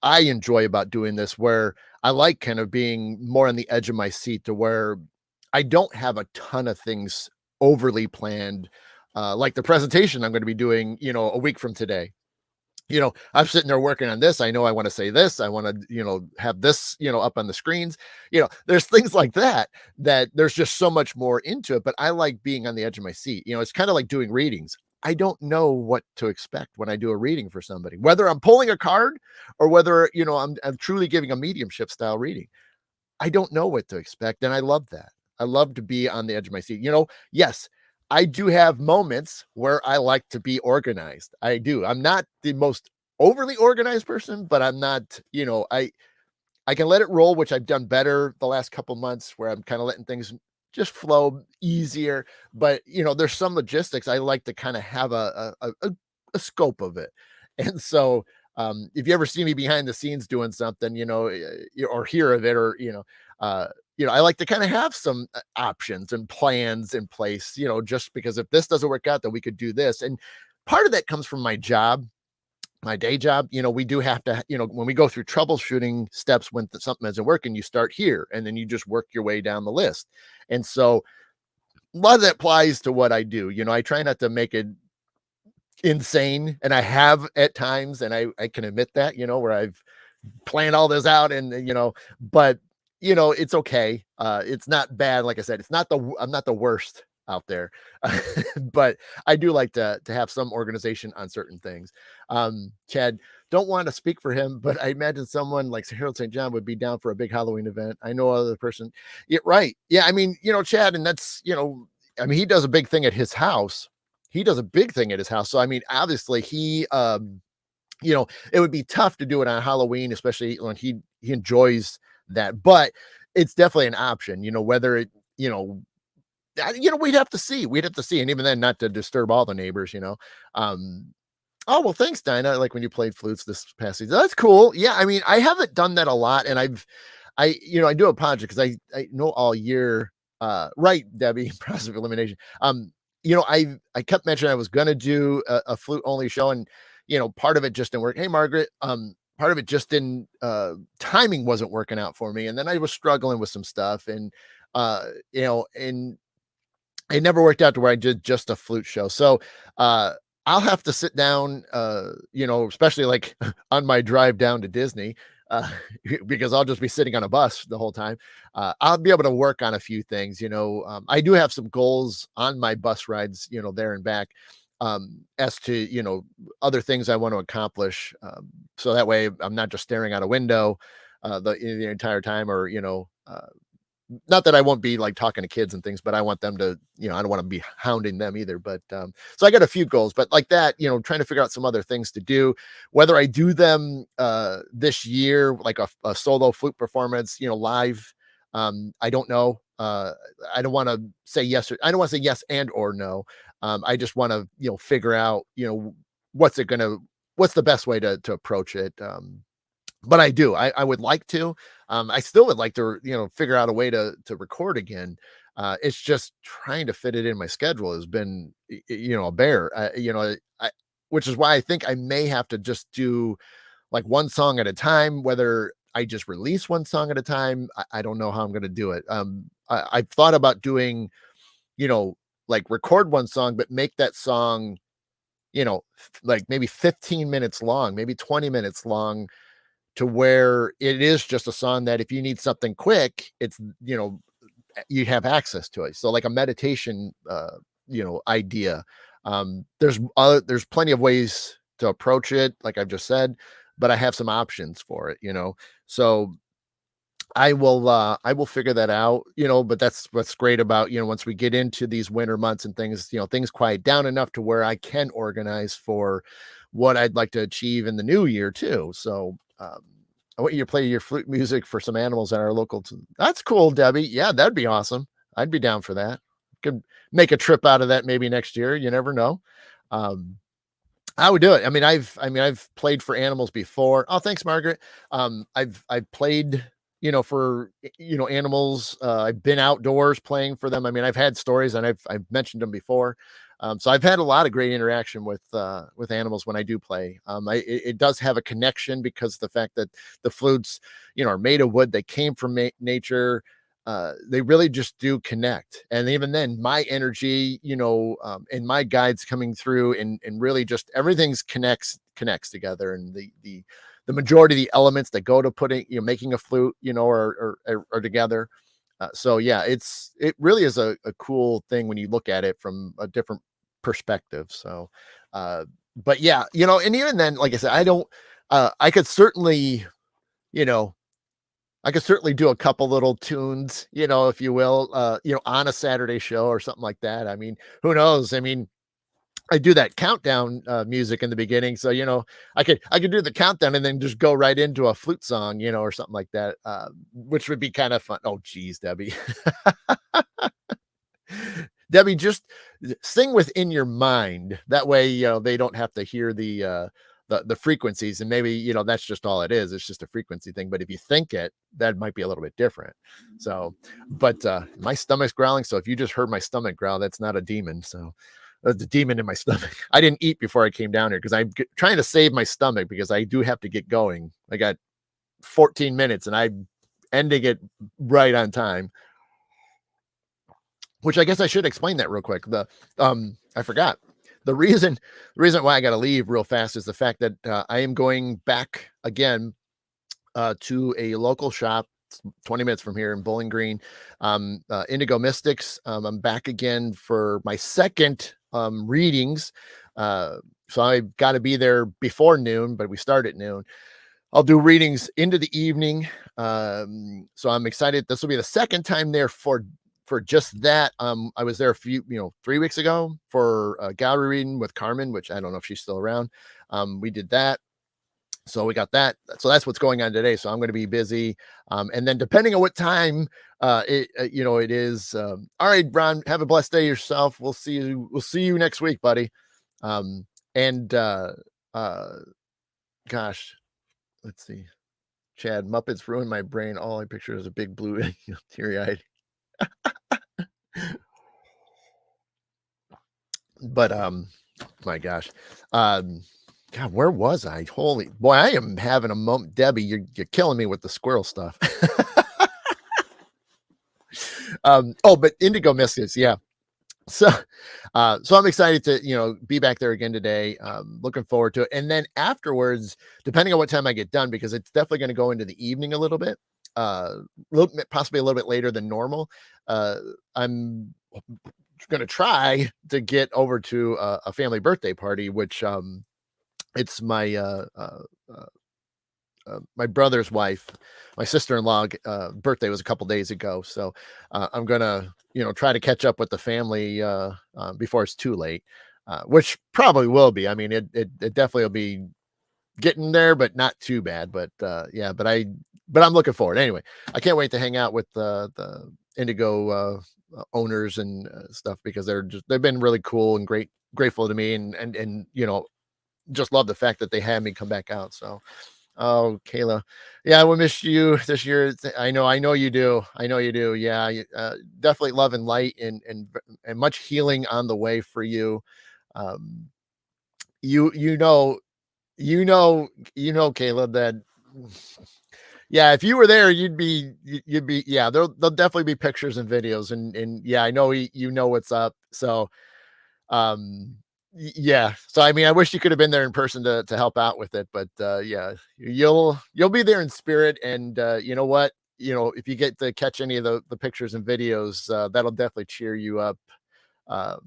I enjoy about doing this, where I like kind of being more on the edge of my seat, to where I don't have a ton of things overly planned. Like the presentation I'm going to be doing, a week from today. I'm sitting there working on this. I know I want to say this. I want to, have this, up on the screens. There's things like that there's just so much more into it. But I like being on the edge of my seat. It's kind of like doing readings. I don't know what to expect when I do a reading for somebody, whether I'm pulling a card or whether, I'm truly giving a mediumship style reading. I don't know what to expect, and I love that. I love to be on the edge of my seat. Yes, I do have moments where I like to be organized. I do. I'm not the most overly organized person, but I'm not, I can let it roll, which I've done better the last couple months where I'm kind of letting things just flow easier. But there's some logistics I like to kind of have a scope of it. And so if you ever see me behind the scenes doing something, or hear of it, or I like to kind of have some options and plans in place, just because if this doesn't work out, then we could do this. And part of that comes from my day job. We do have to, when we go through troubleshooting steps when something isn't working, you start here and then you just work your way down the list. And so a lot of that applies to what I do. I try not to make it insane, and I have at times, and I can admit that, where I've planned all this out, and but it's okay. It's not bad. Like I said, I'm not the worst out there. But I do like to have some organization on certain things. Chad, don't want to speak for him, but I imagine someone like Harold St. John would be down for a big Halloween event. I know other person. Yeah, right. Yeah, I mean, Chad, and that's, I mean, he does a big thing at his house. He does a big thing at his house. So I mean, obviously it would be tough to do it on Halloween, especially when he enjoys that. But it's definitely an option, whether it, we'd have to see. We'd have to see. And even then, not to disturb all the neighbors. Oh, well, thanks, Dinah. Like when you played flutes this past season. That's cool. Yeah. I mean, I haven't done that a lot. And I do apologize because I know all year, right, Debbie, process of elimination. I kept mentioning I was going to do a flute only show, and, part of it just didn't work. Hey, Margaret, part of it just didn't, timing wasn't working out for me. And then I was struggling with some stuff, and, and it never worked out to where I did just a flute show. So, I'll have to sit down, especially like on my drive down to Disney, uh, because I'll just be sitting on a bus the whole time. I'll be able to work on a few things. I do have some goals on my bus rides, there and back, as to, other things I want to accomplish. So that way I'm not just staring out a window, the entire time, or, not that I won't be like talking to kids and things, but I want them to, I don't want to be hounding them either. But so I got a few goals, but like that, trying to figure out some other things to do, whether I do them this year, like a solo flute performance, live. I don't know. I don't want to say yes, or I don't want to say yes and or no. I just want to, figure out, what's the best way to approach it. But I would like to, I still would like to, figure out a way to record again. It's just trying to fit it in my schedule has been, a bear, which is why I think I may have to just do like one song at a time, whether I just release one song at a time. I don't know how I'm going to do it. I've thought about doing, like record one song, but make that song, like maybe 15 minutes long, maybe 20 minutes long, to where it is just a song that if you need something quick, it's, you have access to it. So like a meditation, idea. There's plenty of ways to approach it, like I've just said, but I have some options for it, So I will figure that out, but that's what's great about, once we get into these winter months and things, things quiet down enough to where I can organize for what I'd like to achieve in the new year too. So, I want you to play your flute music for some animals that are local to. That's cool, Debbie. Yeah, that'd be awesome. I'd be down for that. Could make a trip out of that maybe next year. You never know. Um, I would do it. I've played for animals before. Oh, thanks, Margaret. I've played, for animals. I've been outdoors playing for them. I mean, I've had stories, and I've mentioned them before. So I've had a lot of great interaction with animals when I do play. It does have a connection because the fact that the flutes, are made of wood. They came from nature. They really just do connect. And even then, my energy, and my guides coming through, and really just everything's connects together. And the majority of the elements that go to putting, making a flute, are together. So yeah, it really is a cool thing when you look at it from a different perspective. So, uh, but yeah, and even then, like I said, I don't, I could certainly, you know, I could certainly do a couple little tunes, if you will, on a Saturday show or something like that. I mean, who knows? I mean, I do that countdown music in the beginning, so I could do the countdown and then just go right into a flute song, or something like that, which would be kind of fun. Oh, geez, Debbie. Debbie, just sing within your mind. That way, they don't have to hear the frequencies, and maybe, that's just all it is. It's just a frequency thing. But if you think it, that might be a little bit different. So, but my stomach's growling. So if you just heard my stomach growl, that's not a demon. So the demon in my stomach. I didn't eat before I came down here because I'm trying to save my stomach because I do have to get going. I got 14 minutes and I'm ending it right on time. Which I guess I should explain that real quick. I forgot. The reason why I got to leave real fast is the fact that I am going back again to a local shop 20 minutes from here in Bowling Green, Indigo Mystics. I'm back again for my second readings. So I've got to be there before noon, but we start at noon. I'll do readings into the evening. So I'm excited. This will be the second time there for just that. I was there a few, 3 weeks ago for a gallery reading with Carmen, which I don't know if she's still around. We did that. So we got that. So that's what's going on today. So I'm going to be busy. And then depending on what time it is. All right, Ron, have a blessed day yourself. We'll see you next week, buddy. And gosh, let's see. Chad, Muppets ruined my brain. All I picture is a big blue, teary-eyed. But my gosh. God, where was I? Holy boy, I am having a moment. Debbie, you're killing me with the squirrel stuff. But Indigo Mystics, yeah. So I'm excited to, be back there again today. Looking forward to it. And then afterwards, depending on what time I get done, because it's definitely going to go into the evening a little bit, possibly a little bit later than normal. I'm going to try to get over to a family birthday party, which it's my brother's wife, my sister-in-law birthday was a couple days ago. So I'm gonna, try to catch up with the family before it's too late, which probably will be. I mean, it definitely will be getting there, but not too bad. But yeah, but I'm looking forward. Anyway, I can't wait to hang out with the Indigo owners and stuff, because they've been really cool and grateful to me, and just love the fact that they had me come back out. So, oh, Kayla, yeah, we miss you this year. I know you do. I know you do. Yeah, definitely love and light and much healing on the way for you. You know, Kayla, that yeah, if you were there, you'd be yeah. There'll definitely be pictures and videos, and yeah, I know you know what's up. So, yeah. So I mean, I wish you could have been there in person to help out with it, but yeah, you'll be there in spirit. And you know what? If you get to catch any of the pictures and videos, that'll definitely cheer you up. Um,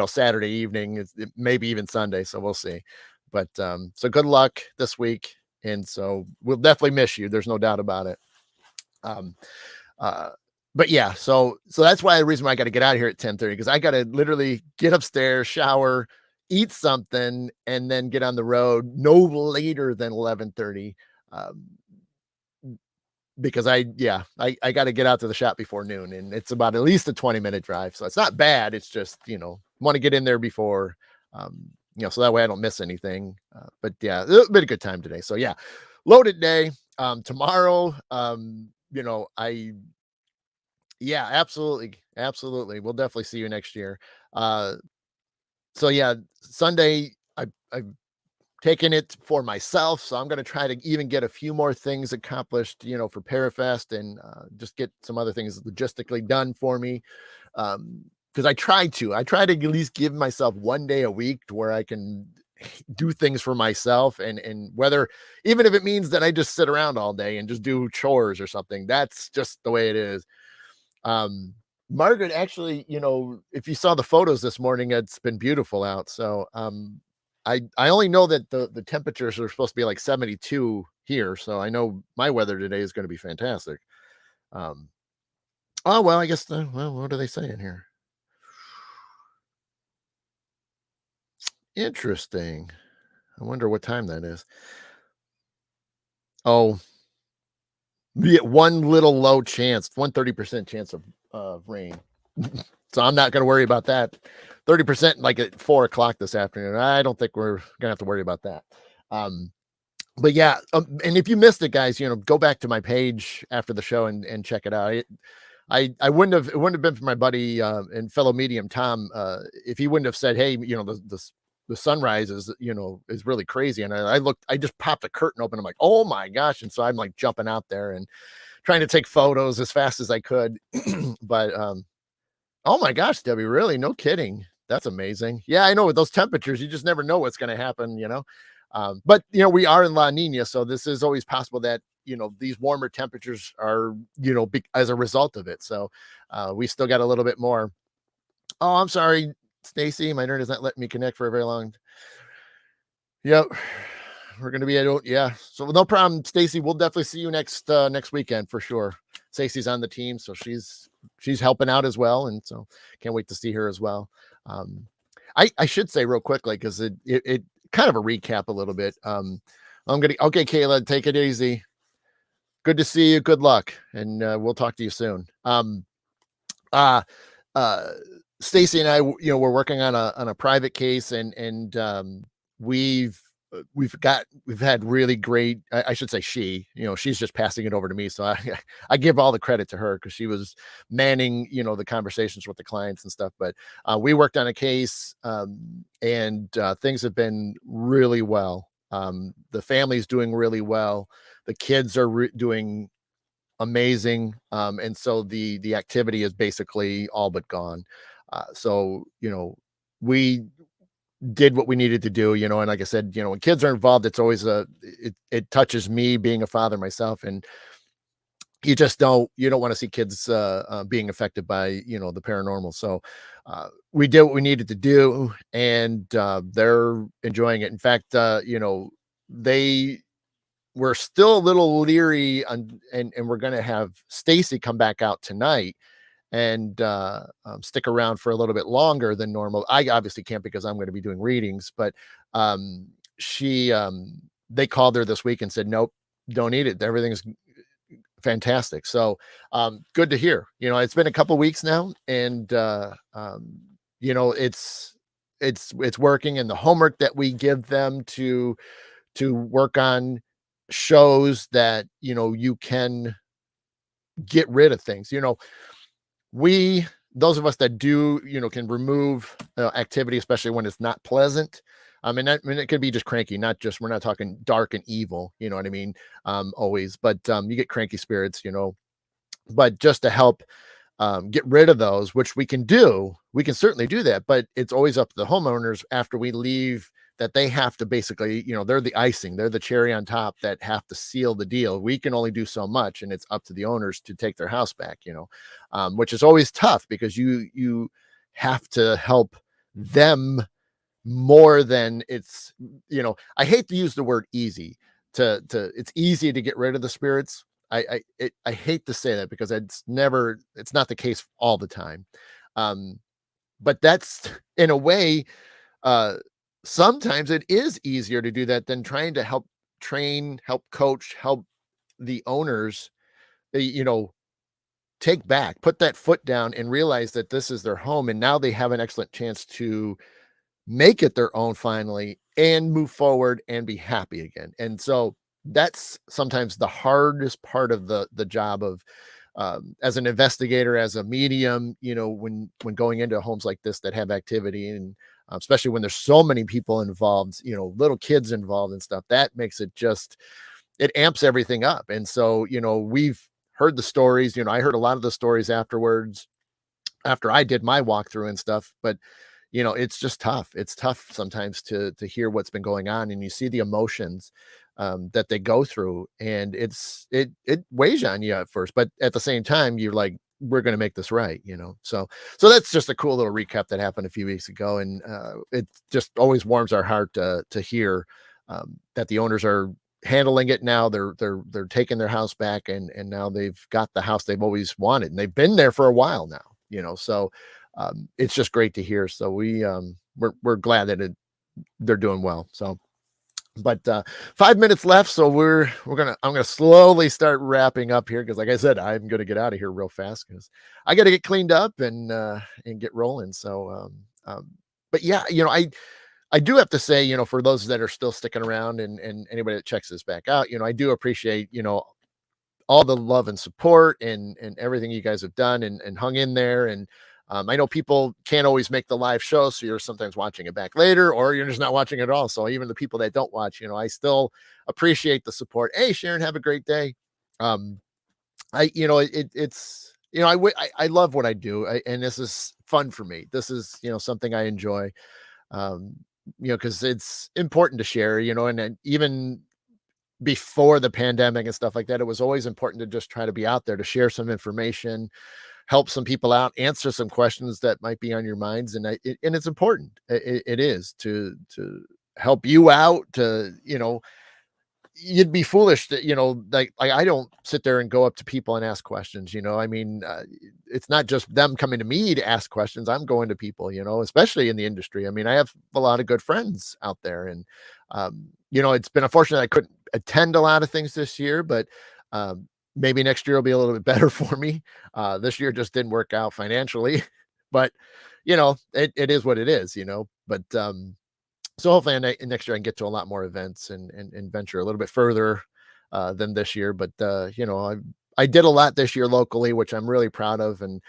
Saturday evening, maybe even Sunday. So we'll see. But so good luck this week. And so we'll definitely miss you. There's no doubt about it. But yeah, so that's why the reason why I got to get out of here at 10:30, because I got to literally get upstairs, shower, eat something, and then get on the road no later than 11:30. Because I got to get out to the shop before noon, and it's about at least a 20-minute drive. So it's not bad. It's just, want to get in there before, so that way I don't miss anything. But yeah, it's been a good time today. So yeah, loaded day. Tomorrow, yeah, absolutely. We'll definitely see you next year. So yeah, Sunday, I've taken it for myself. So I'm going to try to even get a few more things accomplished, for Parafest, and just get some other things logistically done for me. Because I try to at least give myself one day a week to where I can do things for myself, and whether, even if it means that I just sit around all day and just do chores or something, that's just the way it is. Margaret, actually, if you saw the photos this morning, it's been beautiful out. So, I only know that the temperatures are supposed to be like 72 here, so I know my weather today is going to be fantastic. Um, oh well, I guess. Well, what are they saying here? Interesting. I wonder what time that is. Oh, yeah, one little low chance, 130% chance of rain. So I'm not going to worry about that. 30% like at 4 o'clock this afternoon. I don't think we're gonna have to worry about that. Um, but yeah, and if you missed it, guys, go back to my page after the show and check it out. I wouldn't have it wouldn't have been for my buddy and fellow medium Tom if he wouldn't have said, "Hey, the sunrise is really crazy." And I just popped the curtain open. I'm like, "Oh my gosh!" And so I'm like jumping out there and trying to take photos as fast as I could. But oh my gosh, Debbie, really? No kidding. That's amazing. Yeah, I know with those temperatures, you just never know what's going to happen. But we are in La Nina, so this is always possible that these warmer temperatures are as a result of it. So we still got a little bit more. Oh, I'm sorry, Stacy. My internet is not letting me connect for a very long. Yep. We're gonna be yeah. So no problem, Stacy. We'll definitely see you next weekend for sure. Stacy's on the team, so she's helping out as well, and so can't wait to see her as well. Um, I should say real quickly because it kind of a recap a little bit. I'm gonna okay, Kayla, take it easy. Good to see you. Good luck, and we'll talk to you soon. Uh, uh, Stacy and I, we're working on a private case, and we've we've had really great. I should say she's just passing it over to me, so I I give all the credit to her because she was manning the conversations with the clients and stuff. But we worked on a case, and things have been really well. The family's doing really well. The kids are doing amazing. And so the activity is basically all but gone. So we did what we needed to do, and like I said, when kids are involved, it's always it touches me being a father myself, and you don't want to see kids being affected by the paranormal. So we did what we needed to do, and they're enjoying it. In fact, they we're still a little leery and we're going to have Stacy come back out tonight and stick around for a little bit longer than normal. I obviously can't because I'm going to be doing readings, but she they called her this week and said, nope, don't need it. Everything's fantastic. So good to hear. It's been a couple weeks now, and it's working, and the homework that we give them to work on shows that you can get rid of things. We those of us that do can remove activity, especially when it's not pleasant. I mean, it could be just cranky, not just we're not talking dark and evil, you know what I mean? Always, but you get cranky spirits, but just to help get rid of those, which we can certainly do that, but it's always up to the homeowners after we leave that they have to basically, they're the icing, they're the cherry on top that have to seal the deal. We can only do so much, and it's up to the owners to take their house back, which is always tough because you have to help them more than I hate to use the word easy to it's easy to get rid of the spirits. I hate to say that because it's not the case all the time. Um, but that's in a way, uh, sometimes it is easier to do that than trying to help train, help coach, help the owners, you know, put that foot down and realize that this is their home. And now they have an excellent chance to make it their own finally and move forward and be happy again. And so that's sometimes the hardest part of the job of as an investigator, as a medium, when going into homes like this that have activity, and especially when there's so many people involved, little kids involved and stuff, that makes it amps everything up. And so, we've heard the stories, I heard a lot of the stories afterwards, after I did my walkthrough and stuff, but it's just tough. It's tough sometimes to hear what's been going on, and you see the emotions that they go through, and it weighs on you at first, but at the same time, you're like, we're going to make this right, so that's just a cool little recap that happened a few weeks ago, and it just always warms our heart to hear that the owners are handling it now. They're taking their house back, and now they've got the house they've always wanted, and they've been there for a while now, so it's just great to hear. So we're glad that they're doing well. So, but 5 minutes left, so I'm gonna slowly start wrapping up here, because like I said, I'm gonna get out of here real fast because I got to get cleaned up and get rolling. So but yeah, I do have to say, for those that are still sticking around, and anybody that checks this back out, I do appreciate, all the love and support, and everything you guys have done, and hung in there. And I know people can't always make the live show, so you're sometimes watching it back later, or you're just not watching it at all. So even the people that don't watch, I still appreciate the support. Hey, Sharon, have a great day. It's I love what I do, and this is fun for me. This is something I enjoy. Um, because it's important to share. And even before the pandemic and stuff like that, it was always important to just try to be out there to share some information, help some people out, answer some questions that might be on your minds. And it's important. It is to help you out, to, you'd be foolish to, like I don't sit there and go up to people and ask questions. I mean, it's not just them coming to me to ask questions. I'm going to people, especially in the industry. I mean, I have a lot of good friends out there, and it's been unfortunate I couldn't attend a lot of things this year, but maybe next year will be a little bit better for me. This year just didn't work out financially, but it is what it is. But so hopefully next year I can get to a lot more events, and venture a little bit further than this year. But I did a lot this year locally, which I'm really proud of. And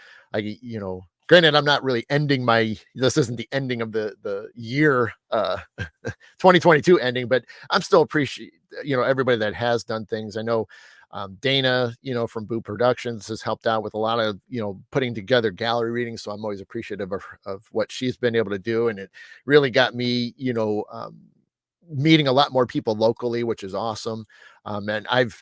granted, I'm not really this isn't the ending of the year, 2022 ending, but I'm still appreciate, everybody that has done things. I know Dana, from Boo Productions, has helped out with a lot of, putting together gallery readings. So I'm always appreciative of what she's been able to do. And it really got me, meeting a lot more people locally, which is awesome. And I've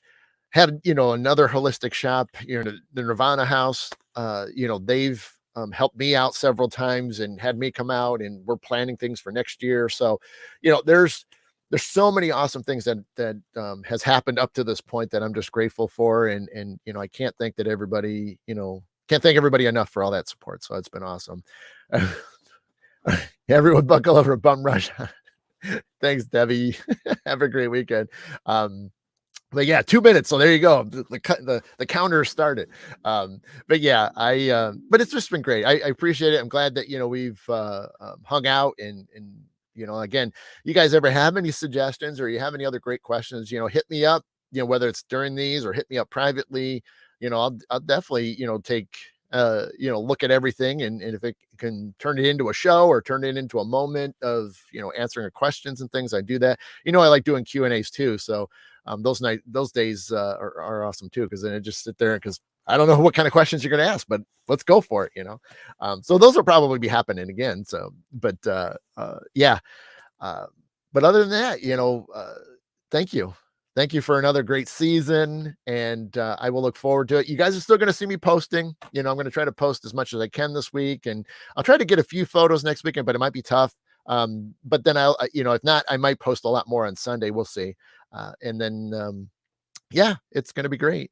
had, another holistic shop, the Nirvana House, they've helped me out several times and had me come out, and we're planning things for next year. So, there's so many awesome things that has happened up to this point that I'm just grateful for. And I can't thank everybody enough for all that support. So it's been awesome. Everyone buckle over a bum rush. Thanks, Debbie. Have a great weekend. But yeah, 2 minutes. So there you go. The counter started. But yeah, but it's just been great. I appreciate it. I'm glad that, we've hung out, and again, you guys ever have any suggestions, or you have any other great questions, hit me up, whether it's during these or hit me up privately. I'll definitely, take, look at everything. And if it can turn it into a show, or turn it into a moment of, answering questions and things, I do that. I like doing Q&As too. So those days are awesome too, because then I just sit there, because I don't know what kind of questions you're going to ask, but let's go for it, so those will probably be happening again. So, but yeah. But other than that, thank you. Thank you for another great season. And I will look forward to it. You guys are still going to see me posting. I'm going to try to post as much as I can this week, and I'll try to get a few photos next weekend, but it might be tough. But then if not, I might post a lot more on Sunday. We'll see. And then, yeah, it's going to be great.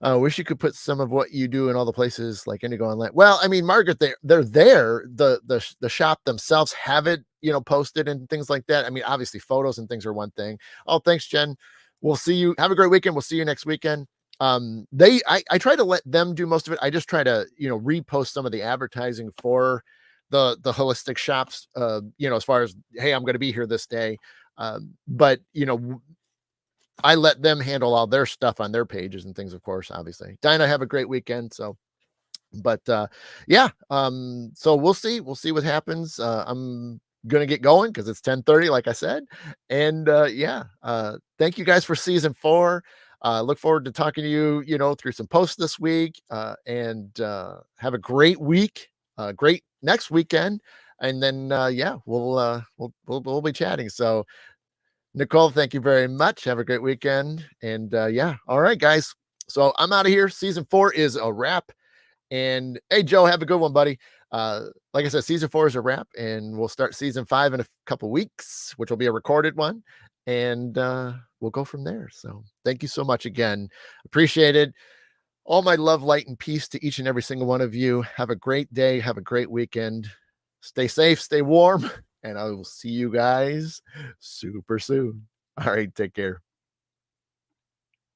Wish you could put some of what you do in all the places like Indigo Online. Well, I mean, Margaret, they're there. The shop themselves have it, posted and things like that. I mean, obviously photos and things are one thing. Oh, thanks, Jen. We'll see you. Have a great weekend. We'll see you next weekend. I try to let them do most of it. I just try to, repost some of the advertising for the holistic shops, as far as, hey, I'm going to be here this day. But I let them handle all their stuff on their pages and things, of course, obviously. Dinah, have a great weekend. So, but yeah, so we'll see what happens. I'm gonna get going because it's 10:30, like I said. And yeah, thank you guys for season 4. Look forward to talking to you, through some posts this week. And have a great week, great next weekend. And then yeah, we'll be chatting. So Nicole, thank you very much. Have a great weekend. And yeah, all right, guys. So I'm out of here. Season 4 is a wrap. And hey, Joe, have a good one, buddy. Like I said, season 4 is a wrap, and we'll start season 5 in a couple weeks, which will be a recorded one, and we'll go from there. So, thank you so much again. Appreciate it. All my love, light, and peace to each and every single one of you. Have a great day. Have a great weekend. Stay safe, stay warm, and I will see you guys super soon. All right, take care.